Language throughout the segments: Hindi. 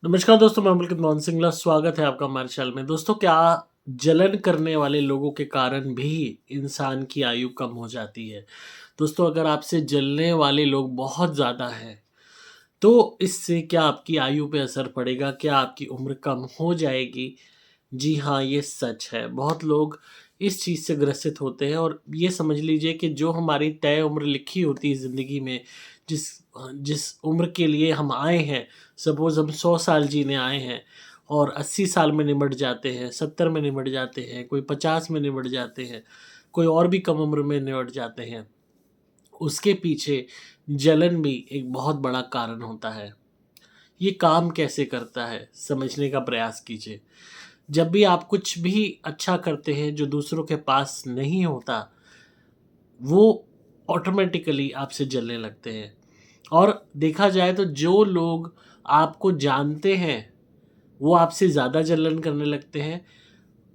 नमस्कार दोस्तों, मैं पुलकित मोहन सिंगला स्वागत है आपका हमारे चैनल में। दोस्तों, क्या जलन करने वाले लोगों के कारण भी इंसान की आयु कम हो जाती है? दोस्तों, अगर आपसे जलने वाले लोग बहुत ज़्यादा हैं, तो इससे क्या आपकी आयु पे असर पड़ेगा? क्या आपकी उम्र कम हो जाएगी? जी हाँ, ये सच है। बहुत लोग इस चीज़ से ग्रसित होते हैं और ये समझ लीजिए कि जो हमारी तय उम्र लिखी होती है ज़िंदगी में, जिस जिस उम्र के लिए हम आए हैं, सपोज़ हम 100 साल जीने आए हैं और 80 साल में निमट जाते हैं, 70 में निमट जाते हैं, कोई 50 में निमट जाते हैं, कोई और भी कम उम्र में निमट जाते हैं। उसके पीछे जलन भी एक बहुत बड़ा कारण होता है। ये काम कैसे करता है, समझने का प्रयास कीजिए। जब भी आप कुछ भी अच्छा करते हैं जो दूसरों के पास नहीं होता, वो ऑटोमेटिकली आपसे जलने लगते हैं। और देखा जाए तो जो लोग आपको जानते हैं, वो आपसे ज़्यादा जलन करने लगते हैं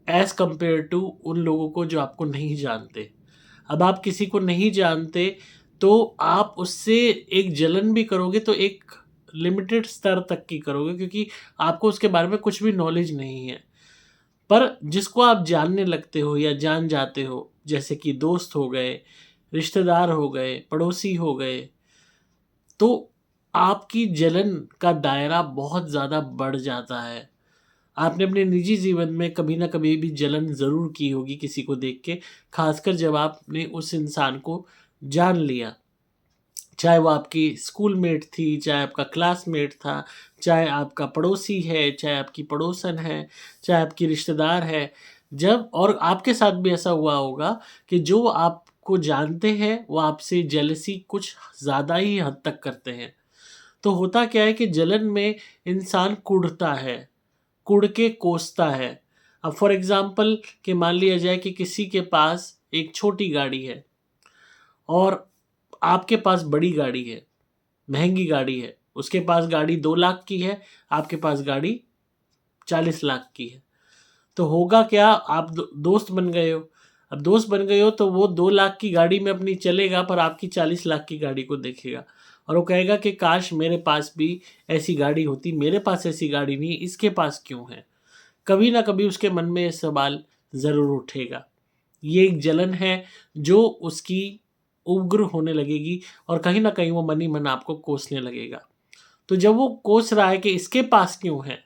एज़ कम्पेयर टू उन लोगों को जो आपको नहीं जानते। अब आप किसी को नहीं जानते, तो आप उससे एक जलन भी करोगे तो एक लिमिटेड स्तर तक की करोगे, क्योंकि आपको उसके बारे में कुछ भी नॉलेज नहीं है। पर जिसको आप जानने लगते हो या जान जाते हो, जैसे कि दोस्त हो गए, रिश्तेदार हो गए, पड़ोसी हो गए, तो आपकी जलन का दायरा बहुत ज़्यादा बढ़ जाता है। आपने अपने निजी जीवन में कभी न कभी भी जलन ज़रूर की होगी किसी को देख के, ख़ासकर जब आपने उस इंसान को जान लिया। चाहे वो आपकी स्कूलमेट थी, चाहे आपका क्लासमेट था, चाहे आपका पड़ोसी है, चाहे आपकी पड़ोसन है, चाहे आपकी रिश्तेदार है। जब और आपके साथ भी ऐसा हुआ होगा कि जो आपको जानते हैं, वो आपसे जेलसी कुछ ज़्यादा ही हद तक करते हैं। तो होता क्या है कि जलन में इंसान कुढ़ता है, कुढ़ के कोसता है। अब फॉर एग्ज़ाम्पल कि मान लिया जाए कि किसी के पास एक छोटी गाड़ी है और आपके पास बड़ी गाड़ी है, महँगी गाड़ी है। उसके पास गाड़ी 2 लाख की है, आपके पास गाड़ी 40 लाख की है। तो होगा क्या, आप दोस्त बन गए हो। अब दोस्त बन गए हो तो वो 2 लाख की गाड़ी में अपनी चलेगा, पर आपकी 40 लाख की गाड़ी को देखेगा और वो कहेगा कि काश मेरे पास भी ऐसी गाड़ी होती, मेरे पास ऐसी गाड़ी नहीं, इसके पास क्यों है? कभी न कभी उसके मन में ये सवाल ज़रूर उठेगा। ये एक जलन है जो उसकी उग्र होने लगेगी और कहीं न कहीं वो मन ही मन आपको कोसने लगेगा। तो जब वो कोस रहा है कि इसके पास क्यों है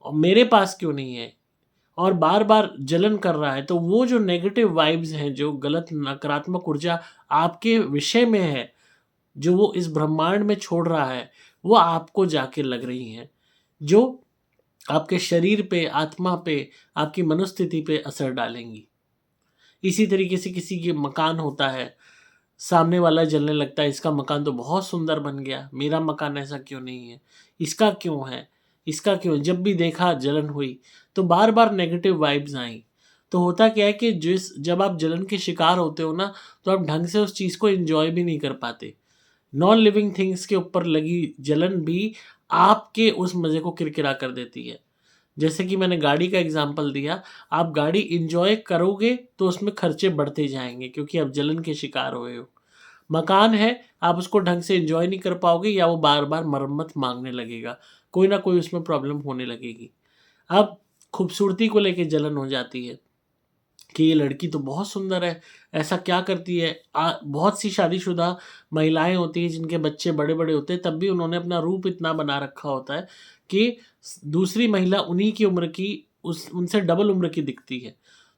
और मेरे पास क्यों नहीं है, और बार-बार जलन कर रहा है, तो वो जो नेगेटिव वाइब्स हैं, जो गलत नकारात्मक ऊर्जा आपके विषय में है, जो वो इस ब्रह्मांड में छोड़ रहा है, वो आपको जाके लग रही हैं, जो आपके शरीर पे, आत्मा पे, आपकी मनोस्थिति पे असर डालेंगी। इसी तरीके से किसी के मकान होता है, सामने वाला जलने लगता है, इसका मकान तो बहुत सुंदर बन गया, मेरा मकान ऐसा क्यों नहीं है? इसका क्यों है? इसका क्यों? जब भी देखा जलन हुई, तो बार-बार नेगेटिव वाइब्स आईं। तो होता क्या है कि जब आप जलन के शिकार होते हो ना, तो आप ढंग से उस चीज़ को एन्जॉय भी नहीं कर पाते। नॉन लिविंग थिंग्स के ऊपर लगी जलन भी आपके उस मज़े को किरकिरा कर देती है। जैसे कि मैंने गाड़ी का एग्ज़ाम्पल दिया, आप गाड़ी एन्जॉय करोगे तो उसमें खर्चे बढ़ते जाएँगे, क्योंकि आप जलन के शिकार हुए हो। मकान है, आप उसको ढंग से एन्जॉय नहीं कर पाओगे या वो बार-बार मरम्मत माँगने लगेगा। कोई न कोई उसमें प्रॉब्लम होने लगेगी। अब खूबसूरती को लेके जलन हो जाती है कि ये लड़की तो बहुत सुंदर है, ऐसा क्या करती है? बहुत सी शादीशुदा महिलाएँ होती हैं जिनके बच्चे बड़े-बड़े होते हैं, तब भी उन्होंने अपना रूप इतना बना रखा होता है कि दूसरी महिला उन्हीं की उम्र की, उस उनसे डबल उम्र की दिखती है।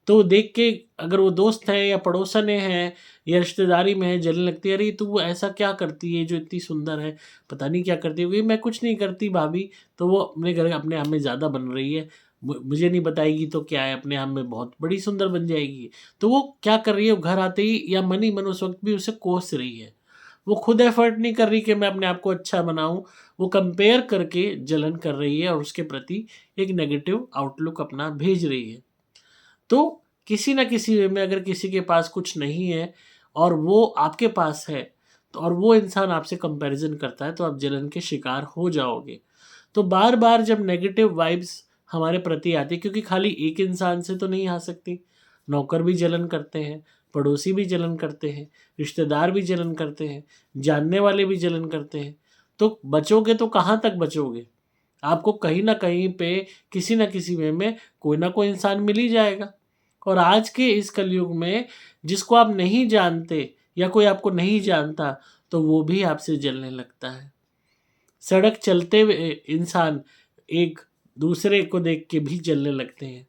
तो देख के अगर वो दोस्त हैं या पड़ोसनें हैं या रिश्तेदारी में है, जलने लगती है, अरे तू वो ऐसा क्या करती है जो इतनी सुंदर है? पता नहीं क्या करती होगी? मैं कुछ नहीं करती भाभी, तो वो अपने घर अपने आप में ज़्यादा बन रही है। मुझे नहीं बताएगी तो क्या है, अपने आप में बहुत बड़ी सुंदर बन जाएगी। तो वो क्या कर रही है, वो घर आते ही या मन ही मन उस वक़्त भी उसे कोस रही है। वो खुद एफ़र्ट नहीं कर रही कि मैं अपने आप को अच्छा बनाऊँ, वो कंपेयर करके जलन कर रही है और उसके प्रति एक नेगेटिव आउटलुक अपना भेज रही है। तो किसी न किसी वे में अगर किसी के पास कुछ नहीं है और वो आपके पास है, तो और वो इंसान आपसे कंपैरिज़न करता है, तो आप जलन के शिकार हो जाओगे। तो बार-बार जब नेगेटिव वाइब्स हमारे प्रति आती है, क्योंकि खाली एक इंसान से तो नहीं आ सकती, नौकर भी जलन करते हैं, पड़ोसी भी जलन करते हैं, रिश्तेदार भी जलन करते हैं, जानने वाले भी जलन करते हैं। तो बचोगे तो कहाँ तक बचोगे? आपको कहीं ना कहीं पे किसी ना किसी वे में कोई ना कोई इंसान मिल ही जाएगा। और आज के इस कलयुग में जिसको आप नहीं जानते या कोई आपको नहीं जानता तो वो भी आपसे जलने लगता है। सड़क चलते हुए इंसान एक दूसरे को देख के भी जलने लगते हैं।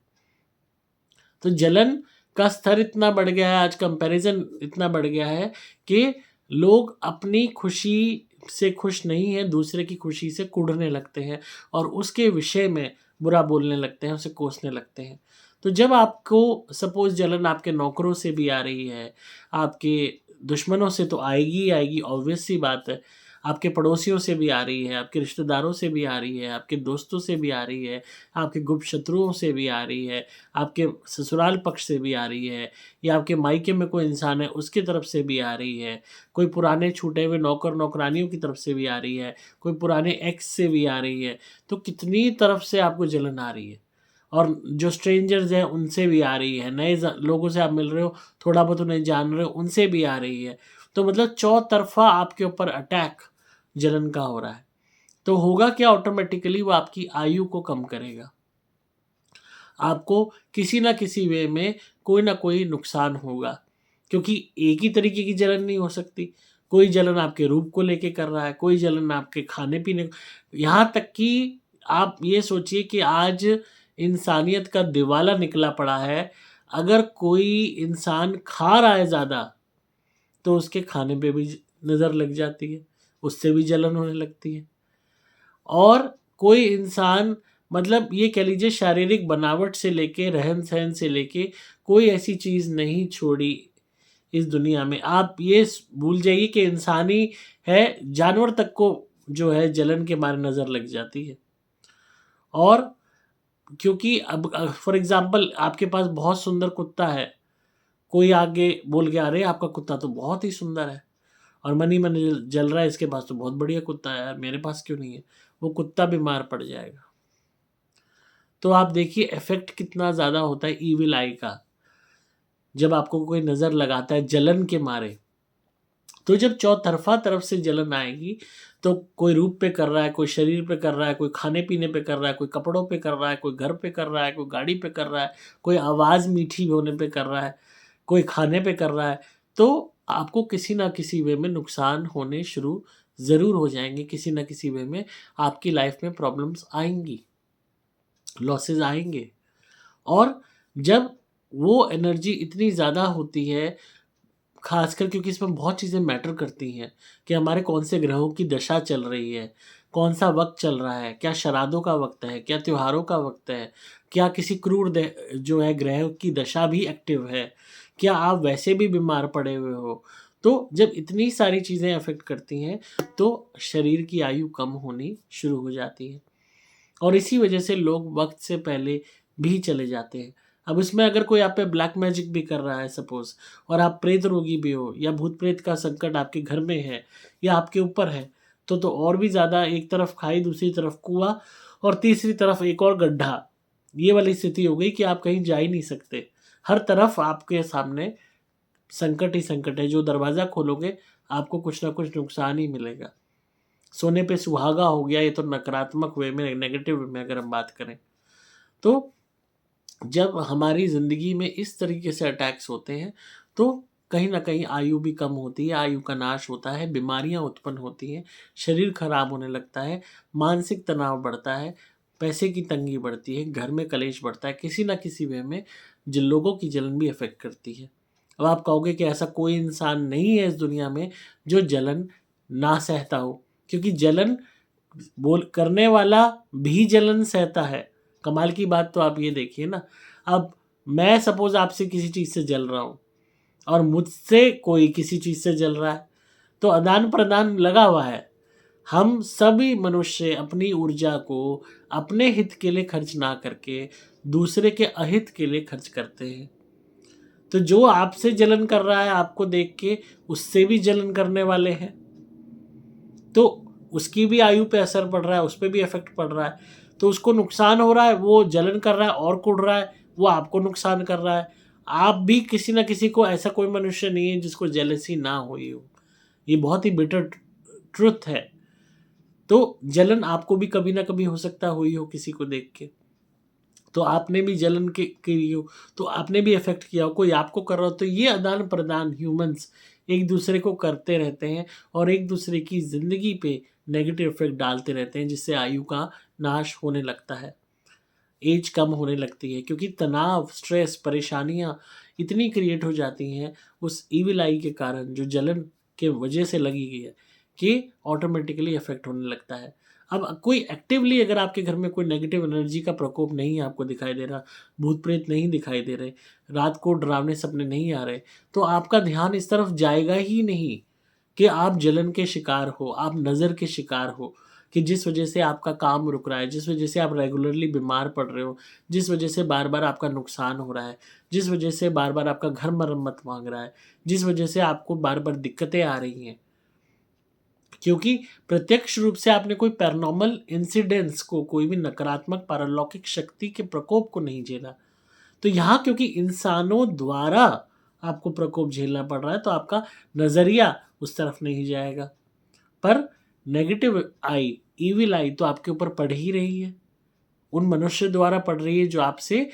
तो जलन का स्तर इतना बढ़ गया है, आज कंपैरिजन इतना बढ़ गया है कि लोग अपनी खुशी से खुश नहीं है, दूसरे की खुशी से कुढ़ने लगते हैं और उसके विषय में बुरा बोलने लगते हैं, उसे कोसने लगते हैं। तो जब आपको सपोज जलन आपके नौकरों से भी आ रही है, आपके दुश्मनों से तो आएगी ही आएगी, ऑब्वियस सी बात है। आपके पड़ोसियों से भी आ रही है, आपके रिश्तेदारों से भी आ रही है, आपके दोस्तों से भी आ रही है, आपके गुप्त शत्रुओं से भी आ रही है, आपके ससुराल पक्ष से भी आ रही है, या आपके मायके में कोई इंसान है उसकी तरफ से भी आ रही है, कोई पुराने छूटे हुए नौकर नौकरानियों की तरफ से भी आ रही है, कोई पुराने एक्स से भी आ रही है। तो कितनी तरफ से आपको जलन आ रही है। और जो स्ट्रेंजर्स हैं उनसे भी आ रही है, नए लोगों से आप मिल रहे हो, थोड़ा बहुत उन्हें जान रहे हो, उनसे भी आ रही है। तो मतलब चौतरफा आपके ऊपर अटैक जलन का हो रहा है। तो होगा क्या, ऑटोमेटिकली वो आपकी आयु को कम करेगा। आपको किसी ना किसी वे में कोई ना कोई नुकसान होगा, क्योंकि एक ही तरीके की जलन नहीं हो सकती। कोई जलन आपके रूप को लेके कर रहा है, कोई जलन आपके खाने पीने, यहाँ तक कि आप ये सोचिए कि आज इंसानियत का दिवाला निकला पड़ा है। अगर कोई इंसान खा रहा है ज़्यादा तो उसके खाने पे भी नज़र लग जाती है, उससे भी जलन होने लगती है। और कोई इंसान, मतलब ये कह लीजिए शारीरिक बनावट से लेके रहन-सहन से लेके कोई ऐसी चीज़ नहीं छोड़ी इस दुनिया में। आप ये भूल जाइए कि इंसान ही है, जानवर तक को जो है जलन के मारे नज़र लग जाती है। और क्योंकि अब फॉर एग्ज़ाम्पल आपके पास बहुत सुंदर कुत्ता है, कोई आगे बोल के अरे आपका कुत्ता तो बहुत ही सुंदर है, और मन ही मन जल रहा है इसके पास तो बहुत बढ़िया कुत्ता है यार, मेरे पास क्यों नहीं है। वो कुत्ता बीमार पड़ जाएगा। तो आप देखिए इफ़ेक्ट कितना ज़्यादा होता है ईविल आई का, जब आपको कोई नज़र लगाता है जलन के मारे। तो जब चौतरफा तरफ से जलन आएगी, तो कोई रूप पे कर रहा है, कोई शरीर पे कर रहा है, कोई खाने-पीने पे कर रहा है, कोई कपड़ों पे कर रहा है, कोई घर पे कर रहा है, कोई गाड़ी पे कर रहा है, कोई आवाज़ मीठी होने पे कर रहा है, कोई खाने पे कर रहा है, तो आपको किसी न किसी वे में नुकसान होने शुरू ज़रूर हो जाएँगे, किसी न किसी वे में आपकी लाइफ़ में प्रॉब्लम्स आएँगी, लॉसेस आएँगे। और जब वो एनर्जी इतनी ज़्यादा होती है, ख़ासकर क्योंकि इसमें बहुत चीज़ें मैटर करती हैं कि हमारे कौन से ग्रहों की दशा चल रही है, कौन-सा वक़्त चल रहा है, क्या श्राद्धों का वक़्त है, क्या त्योहारों का वक़्त है, क्या किसी क्रूर जो है ग्रह की दशा भी एक्टिव है, क्या आप वैसे भी बीमार पड़े हुए हो। तो जब इतनी सारी चीज़ें अफ़ेक्ट करती हैं, तो शरीर की आयु कम होनी शुरू हो जाती है। और इसी वजह से लोग वक़्त से पहले भी चले जाते हैं। अब इसमें अगर कोई आप पे ब्लैक मैजिक भी कर रहा है सपोज़, और आप प्रेत रोगी भी हो, या भूत-प्रेत का संकट आपके घर में है या आपके ऊपर है, तो और भी ज़्यादा, एक तरफ खाई, दूसरी तरफ कुआँ और तीसरी तरफ एक और गड्ढा। ये वाली स्थिति हो गई कि आप कहीं जा ही नहीं सकते। हर तरफ आपके सामने संकट ही संकट है, जो दरवाज़ा खोलोगे आपको कुछ न कुछ नुकसान ही मिलेगा। सोने पे सुहागा हो गया, ये तो नकारात्मक वे में, नेगेटिव वे में अगर हम बात करें। तो जब हमारी ज़िंदगी में इस तरीके से अटैक्स होते हैं, तो कहीं न कहीं आयु भी कम होती है, आयु का नाश होता है, बीमारियाँ उत्पन्न होती हैं, शरीर खराब होने लगता है, मानसिक तनाव बढ़ता है, पैसे की तंगी बढ़ती है, घर में कलेश बढ़ता है, किसी न किसी वे में जिन लोगों की जलन भी अफ़ेक्ट करती है। अब आप कहोगे कि ऐसा कोई इंसान नहीं है इस दुनिया में जो जलन ना सहता हो, क्योंकि जलन बोल करने वाला भी जलन सहता है। कमाल की बात तो आप ये देखिए ना, अब मैं सपोज़ आपसे किसी चीज़ से जल रहा हूँ और मुझसे कोई किसी चीज़ से जल रहा है, तो आदान-प्रदान लगा हुआ है। हम सभी मनुष्य अपनी ऊर्जा को अपने हित के लिए खर्च ना करके दूसरे के अहित के लिए खर्च करते हैं। तो जो आपसे जलन कर रहा है आपको देख के, उससे भी जलन करने वाले हैं। तो उसकी भी आयु पे असर पड़ रहा है, उस पे भी इफ़ेक्ट पड़ रहा है। तो उसको नुकसान हो रहा है, वो जलन कर रहा है और कुढ़ रहा है, वो आपको नुकसान कर रहा है। आप भी किसी न किसी को, ऐसा कोई मनुष्य नहीं है जिसको जेलसी ना हुई हो। ये बहुत ही बिटर ट्रुथ है। तो जलन आपको भी कभी ना कभी हो सकता हुई हो किसी को देख के, तो आपने भी जलन के की हो, तो आपने भी इफेक्ट किया हो, कोई आपको कर रहा हो। तो ये आदान प्रदान ह्यूमंस एक दूसरे को करते रहते हैं और एक दूसरे की ज़िंदगी पे नेगेटिव इफेक्ट डालते रहते हैं, जिससे आयु का नाश होने लगता है, एज कम होने लगती है, क्योंकि तनाव, स्ट्रेस, परेशानियाँ इतनी क्रिएट हो जाती हैं उस ईविल आई के कारण, जो जलन के वजह से लगी गई है, कि ऑटोमेटिकली इफेक्ट होने लगता है। अब कोई एक्टिवली अगर आपके घर में कोई नेगेटिव एनर्जी का प्रकोप नहीं आपको दिखाई दे रहा, भूत प्रेत नहीं दिखाई दे रहे, रात को डरावने सपने नहीं आ रहे, तो आपका ध्यान इस तरफ जाएगा ही नहीं कि आप जलन के शिकार हो, आप नज़र के शिकार हो, कि जिस वजह से आपका काम रुक रहा है, जिस वजह से आप रेगुलरली बीमार पड़ रहे हो, जिस वजह से बार-बार आपका नुकसान हो रहा है, जिस वजह से बार-बार आपका घर मरम्मत माँग रहा है, जिस वजह से आपको बार-बार दिक्कतें आ रही हैं। क्योंकि प्रत्यक्ष रूप से आपने कोई पैरानॉर्मल इंसिडेंट्स को, कोई भी नकारात्मक पारलौकिक शक्ति के प्रकोप को नहीं झेला। तो यहाँ क्योंकि इंसानों द्वारा आपको प्रकोप झेलना पड़ रहा है, तो आपका नज़रिया उस तरफ नहीं जाएगा। पर नेगेटिव आई, ईविल आई तो आपके ऊपर पड़ ही रही है, उन मनुष्य द्वारा पड़ रही है जो आपसे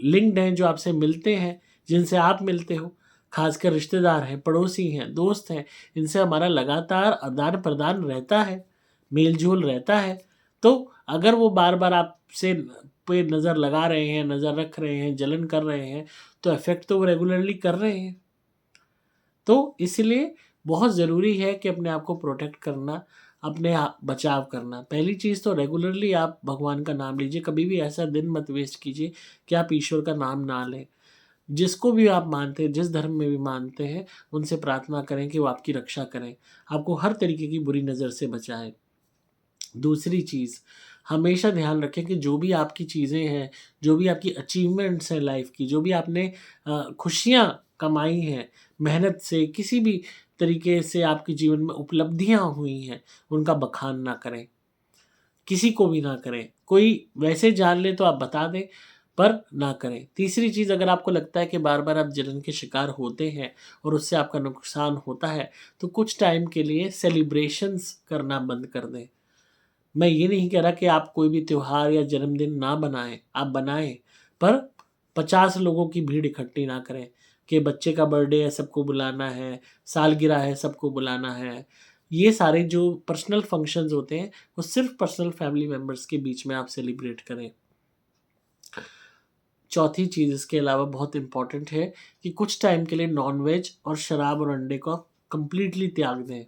लिंक्ड हैं, जो आपसे मिलते हैं, जिनसे आप मिलते हो, खासकर रिश्तेदार हैं, पड़ोसी हैं, दोस्त हैं, इनसे हमारा लगातार आदान-प्रदान रहता है, मेल-जोल रहता है। तो अगर वो बार-बार आपसे पे नज़र लगा रहे हैं, नज़र रख रहे हैं, जलन कर रहे हैं, तो इफ़ेक्ट तो वो रेगुलरली कर रहे हैं। तो इसलिए बहुत ज़रूरी है कि अपने आप को प्रोटेक्ट करना, अपने बचाव करना। पहली चीज़ तो रेगुलरली आप भगवान का नाम लीजिए, कभी भी ऐसा दिन मत वेस्ट कीजिए कि आप ईश्वर का नाम ना लें। जिसको भी आप मानते हैं, जिस धर्म में भी मानते हैं, उनसे प्रार्थना करें कि वो आपकी रक्षा करें, आपको हर तरीके की बुरी नज़र से बचाएँ। दूसरी चीज़, हमेशा ध्यान रखें कि जो भी आपकी चीज़ें हैं, जो भी आपकी अचीवमेंट्स हैं लाइफ़ की, जो भी आपने खुशियाँ कमाई हैं, मेहनत से, किसी भी तरीके से आपके जीवन में उपलब्धियाँ हुई हैं, उनका बखान ना करें, किसी को भी ना करें। कोई वैसे जान ले तो आप बता दें, पर ना करें। तीसरी चीज़, अगर आपको लगता है कि बार-बार आप जलन के शिकार होते हैं और उससे आपका नुकसान होता है, तो कुछ टाइम के लिए सेलिब्रेशंस करना बंद कर दें। मैं ये नहीं कह रहा कि आप कोई भी त्योहार या जन्मदिन ना बनाएँ, आप बनाएँ, पर 50 लोगों की भीड़ इकट्ठी ना करें कि बच्चे का बर्थडे है सबको बुलाना है, सालगिरह है सबको बुलाना है। ये सारे जो पर्सनल फंक्शंस होते हैं, वो सिर्फ़ पर्सनल फैमिली मेंबर्स के बीच में आप सेलिब्रेट करें। चौथी चीज़ इसके अलावा बहुत इम्पोर्टेंट है कि कुछ टाइम के लिए नॉन-वेज और शराब और अंडे को कंप्लीटली त्याग दें।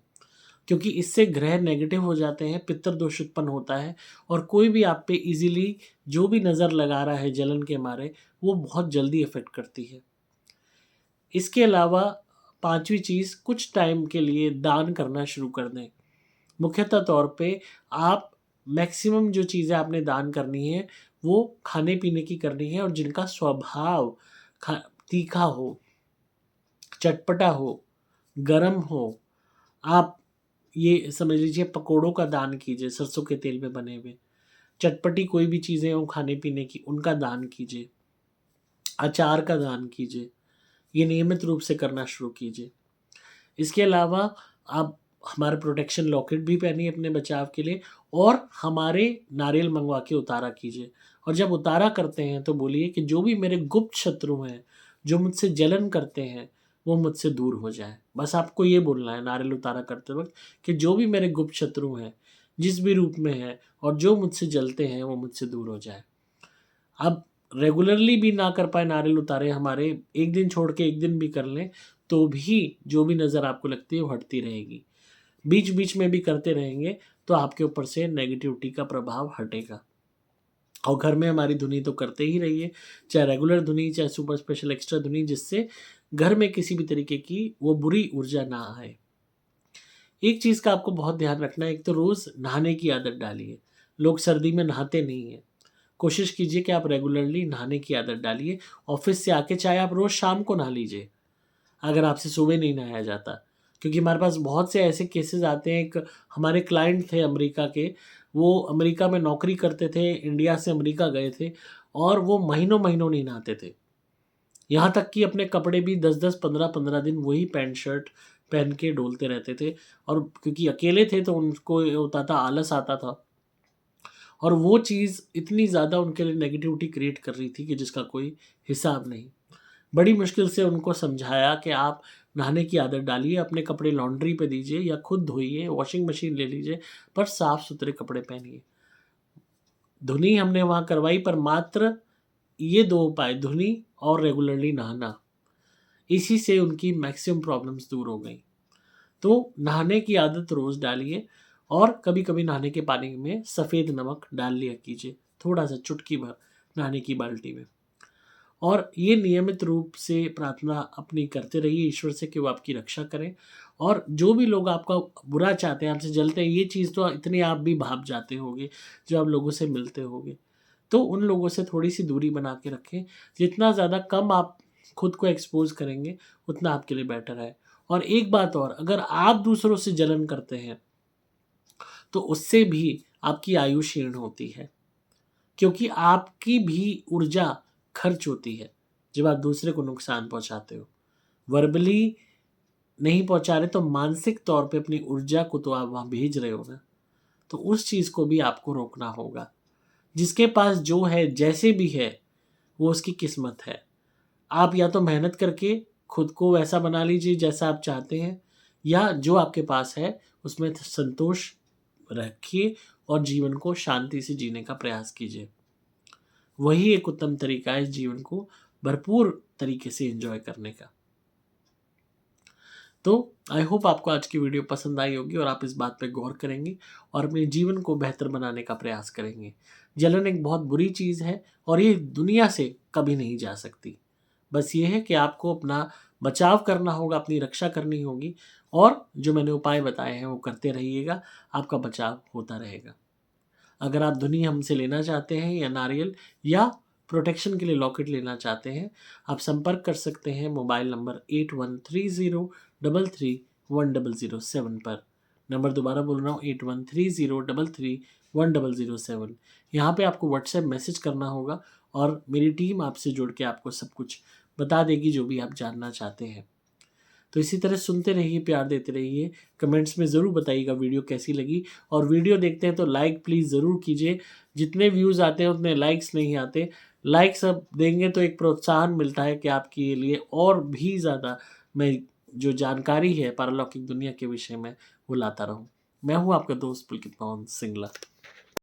क्योंकि इससे ग्रह नेगेटिव हो जाते हैं, पितृ दोष उत्पन्न होता है और कोई भी आप पे ईज़िली जो भी नज़र लगा रहा है जलन के मारे, वो बहुत जल्दी इफ़ेक्ट करती है। इसके अलावा 5वीं चीज़, कुछ टाइम के लिए दान करना शुरू कर दें। मुख्यतः तौर पे आप मैक्सिमम जो चीज़ें आपने दान करनी है, वो खाने-पीने की करनी है और जिनका स्वभाव खा तीखा हो, चटपटा हो, गरम हो। आप ये समझ लीजिए पकोड़ों का दान कीजिए, सरसों के तेल में बने हुए। चटपटी कोई भी चीज़ें हों खाने-पीने की, उनका दान कीजिए। अचार का दान कीजिए। ये नियमित रूप से करना शुरू कीजिए। इसके अलावा आप हमारा प्रोटेक्शन लॉकेट भी पहनिए अपने बचाव के लिए और हमारे नारियल मँगवा के उतारा कीजिए। और जब उतारा करते हैं तो बोलिए कि जो भी मेरे गुप्त शत्रु हैं, जो मुझसे जलन करते हैं, वो मुझसे दूर हो जाएँ। बस आपको ये बोलना है नारियल उतारा करते वक़्त कि जो भी मेरे गुप्त शत्रु हैं, जिस भी रूप में हैं और जो मुझसे जलते हैं, वो मुझसे दूर हो जाएँ। अब रेगुलरली भी ना कर पाए नारियल उतारे हमारे, 1 दिन छोड़ के 1 दिन भी कर लें, तो भी जो भी नज़र आपको लगती है वो हटती रहेगी। बीच-बीच में भी करते रहेंगे तो आपके ऊपर से नेगेटिविटी का प्रभाव हटेगा। और घर में हमारी धुनी तो करते ही रहिए, चाहे रेगुलर धुनी, चाहे सुपर स्पेशल एक्स्ट्रा धुनी, जिससे घर में किसी भी तरीके की वो बुरी ऊर्जा ना आए। एक चीज़ का आपको बहुत ध्यान रखना है, एक तो रोज़ नहाने की आदत डालिए। लोग सर्दी में नहाते नहीं हैं। कोशिश कीजिए कि आप रेगुलरली नहाने की आदत डालिए। ऑफ़िस से आके चाहे आप रोज़ शाम को नहा लीजिए, अगर आपसे सुबह नहीं नहाया जाता। क्योंकि हमारे पास बहुत से ऐसे केसेज़ आते हैं, एक हमारे क्लाइंट थे अमेरिका के, वो अमेरिका में नौकरी करते थे, इंडिया से अमेरिका गए थे और वो महीनों-महीनों नहीं नहाते थे। यहाँ तक कि अपने कपड़े भी 10-10, 15-15 दिन वही पैंट शर्ट पहन के डोलते रहते थे, और क्योंकि अकेले थे तो उनको ये होता था, आलस आता था, और वो चीज़ इतनी ज़्यादा उनके लिए नेगेटिविटी क्रिएट कर रही थी कि जिसका कोई हिसाब नहीं। बड़ी मुश्किल से उनको समझाया कि आप नहाने की आदत डालिए, अपने कपड़े लॉन्ड्री पे दीजिए या खुद धोइए, वॉशिंग मशीन ले लीजिए, पर साफ-सुथरे कपड़े पहनिए। धुनी हमने वहाँ करवाई, पर मात्र ये 2 उपाय, धुनी और रेगुलरली नहाना, इसी से उनकी मैक्सिमम प्रॉब्लम्स दूर हो गई। तो नहाने की आदत रोज़ डालिए, और कभी-कभी नहाने के पानी में सफ़ेद नमक डाल लिया कीजिए, थोड़ा-सा चुटकी भर नहाने की बाल्टी में। और ये नियमित रूप से प्रार्थना अपनी करते रहिए ईश्वर से कि वो आपकी रक्षा करें, और जो भी लोग आपका बुरा चाहते हैं, आपसे जलते हैं, ये चीज़ तो इतनी आप भी भाप जाते होंगे, जब आप लोगों से मिलते होंगे। तो उन लोगों से थोड़ी-सी दूरी बना के रखें। जितना ज़्यादा कम आप खुद को एक्सपोज़ करेंगे, उतना आपके लिए बेटर है। और एक बात और, अगर आप दूसरों से जलन करते हैं, तो उससे भी आपकी आयु क्षीण होती है, क्योंकि आपकी भी ऊर्जा खर्च होती है, जब आप दूसरे को नुकसान पहुँचाते हो। वर्बली नहीं पहुँचा रहे, तो मानसिक तौर पे अपनी ऊर्जा को तो आप वहाँ भेज रहे हो ना, तो उस चीज़ को भी आपको रोकना होगा। जिसके पास जो है, जैसे भी है, वो उसकी किस्मत है। आप या तो मेहनत करके खुद को वैसा बना लीजिए जैसा आप चाहते हैं, या जो आपके पास है उसमें संतोष रखिए और जीवन को शांति से जीने का प्रयास कीजिए। वही एक उत्तम तरीका है इस जीवन को भरपूर तरीके से एंजॉय करने का। तो आई होप आपको आज की वीडियो पसंद आई होगी और आप इस बात पे गौर करेंगे और अपने जीवन को बेहतर बनाने का प्रयास करेंगे। जलन एक बहुत बुरी चीज़ है और ये दुनिया से कभी नहीं जा सकती। बस ये है कि आपको अपना बचाव करना होगा, अपनी रक्षा करनी होगी, और जो मैंने उपाय बताए हैं वो करते रहिएगा, आपका बचाव होता रहेगा। अगर आप धुनी हमसे लेना चाहते हैं या नारियल, या प्रोटेक्शन के लिए लॉकेट लेना चाहते हैं, आप संपर्क कर सकते हैं मोबाइल नंबर 8130331007 पर। नंबर दोबारा बोल रहा हूँ, 8130331007। यहाँ पे आपको व्हाट्सएप मैसेज करना होगा और मेरी टीम आपसे जुड़ के आपको सब कुछ बता देगी जो भी आप जानना चाहते हैं। तो इसी तरह सुनते रहिए, प्यार देते रहिए। कमेंट्स में ज़रूर बताइएगा वीडियो कैसी लगी, और वीडियो देखते हैं तो लाइक प्लीज़ ज़रूर कीजिए। जितने व्यूज़ आते हैं उतने लाइक्स नहीं आते। लाइक्स अब देंगे तो एक प्रोत्साहन मिलता है कि आपके लिए और भी ज़्यादा मैं जो जानकारी है पारलौकिक दुनिया के विषय में वो लाता रहूँ। मैं हूँ आपका दोस्त पुलकित पवन सिंगला।